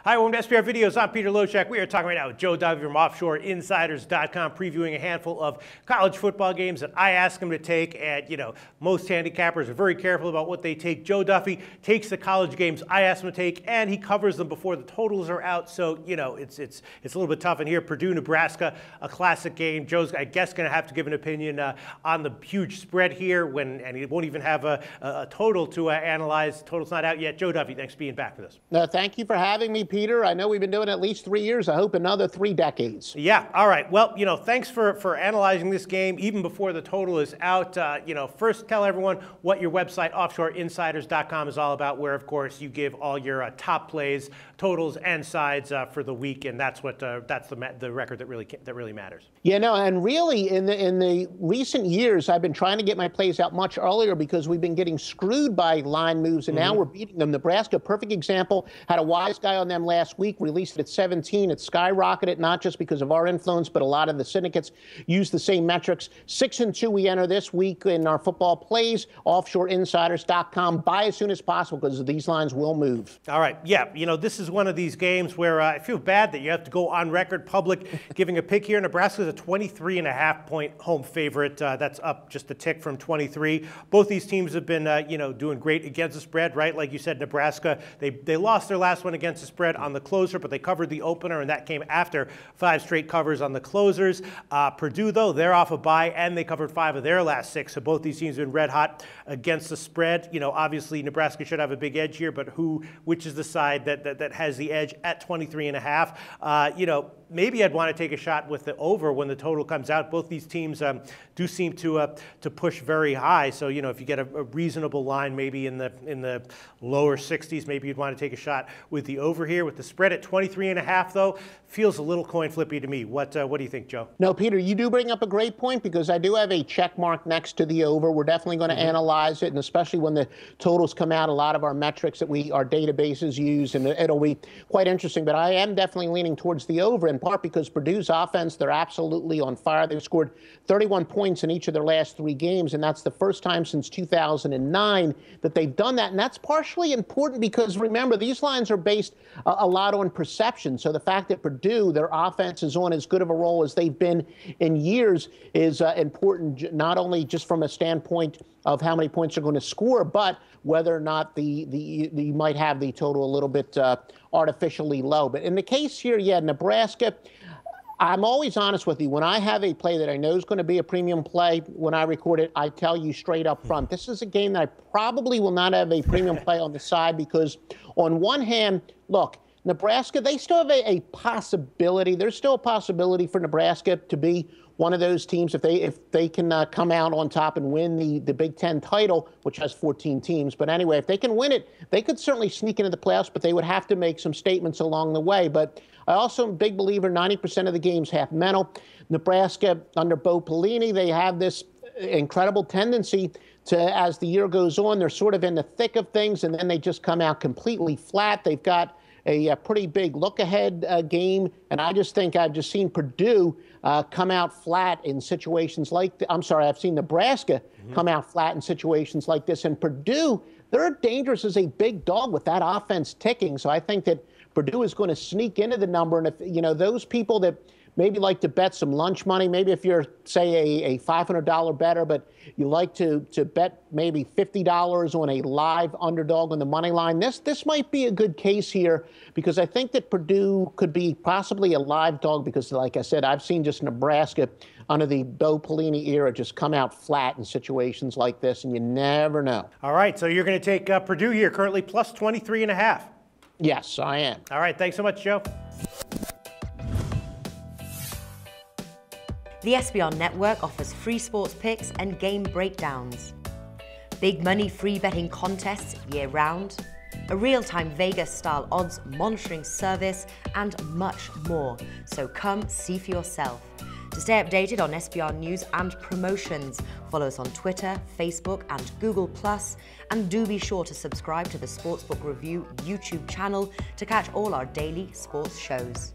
Hi, welcome to SPR Videos. I'm Peter Loshak. We are talking right now with Joe Duffy from OffshoreInsiders.com, previewing a handful of college football games that I ask him to take. And, most handicappers are very careful about what they take. Joe Duffy takes the college games I ask him to take, and he covers them before the totals are out. So, it's a little bit tough in here. Purdue, Nebraska, a classic game. Joe's, I guess, going to have to give an opinion on the huge spread here, and he won't even have a total to analyze. The total's not out yet. Joe Duffy, thanks for being back with us. No, thank you for having me, Peter. I know we've been doing it at least 3 years. I hope another 3 decades. Yeah. All right. Well, thanks for analyzing this game even before the total is out. First tell everyone what your website, OffshoreInsiders.com, is all about, where, of course, you give all your top plays, totals, and sides for the week, and that's the record that really matters. Yeah, no, and really in the recent years, I've been trying to get my plays out much earlier because we've been getting screwed by line moves, and now we're beating them. Nebraska, perfect example, had a wise guy on them last week, released it at 17. It skyrocketed, not just because of our influence, but a lot of the syndicates use the same metrics. 6-2 we enter this week in our football plays. OffshoreInsiders.com. Buy as soon as possible because these lines will move. All right. Yeah, this is one of these games where I feel bad that you have to go on record public giving a pick here. Nebraska's a 23.5-point home favorite. That's up just a tick from 23. Both these teams have been, doing great against the spread, right? Like you said, Nebraska, they lost their last one against the spread on the closer, but they covered the opener, and that came after 5 straight covers on the closers. Purdue, though, they're off a bye, and they covered 5 of their last 6. So both these teams have been red hot against the spread. Obviously Nebraska should have a big edge here, but which is the side that has the edge at 23.5? Maybe I'd want to take a shot with the over when the total comes out. Both these teams do seem to push very high. So if you get a reasonable line, maybe in the lower 60s, maybe you'd want to take a shot with the over here. With the spread at 23.5, though, feels a little coin flippy to me. What do you think, Joe? No, Peter, you do bring up a great point because I do have a check mark next to the over. We're definitely going to analyze it, and especially when the totals come out, a lot of our metrics that our databases use, and it'll be quite interesting. But I am definitely leaning towards the over, in part because Purdue's offense, they're absolutely on fire. They've scored 31 points in each of their last 3 games, and that's the first time since 2009 that they've done that. And that's partially important because, remember, these lines are based a lot on perception. So the fact that Purdue, their offense is on as good of a roll as they've been in years is important, not only just from a standpoint of how many points they're going to score, but whether or not you might have the total a little bit artificially low. But in the case here, yeah, Nebraska, I'm always honest with you. When I have a play that I know is going to be a premium play, when I record it, I tell you straight up front. This is a game that I probably will not have a premium play on the side because on one hand, look, Nebraska, they still have a possibility. There's still a possibility for Nebraska to be one of those teams if they can come out on top and win the Big Ten title, which has 14 teams. But anyway, if they can win it, they could certainly sneak into the playoffs, but they would have to make some statements along the way. But I also am a big believer 90% of the game's half mental. Nebraska, under Bo Pelini, they have this incredible tendency to, as the year goes on, they're sort of in the thick of things, and then they just come out completely flat. They've got a pretty big look-ahead game, and I just think I've just seen Purdue come out flat in situations like I've seen Nebraska come out flat in situations like this. And Purdue, they're dangerous as a big dog with that offense ticking. So I think that Purdue is going to sneak into the number. And if, those people that maybe like to bet some lunch money, maybe if you're, say, a $500 bettor, but you like to bet maybe $50 on a live underdog on the money line, this might be a good case here because I think that Purdue could be possibly a live dog because, like I said, I've seen just Nebraska under the Bo Pelini era just come out flat in situations like this, and you never know. All right, so you're going to take Purdue here, currently plus 23.5. Yes, I am. All right, thanks so much, Joe. The SBR Network offers free sports picks and game breakdowns, big money free betting contests year-round, a real-time Vegas-style odds monitoring service, and much more. So come see for yourself. To stay updated on SBR news and promotions, follow us on Twitter, Facebook, and Google+, and do be sure to subscribe to the Sportsbook Review YouTube channel to catch all our daily sports shows.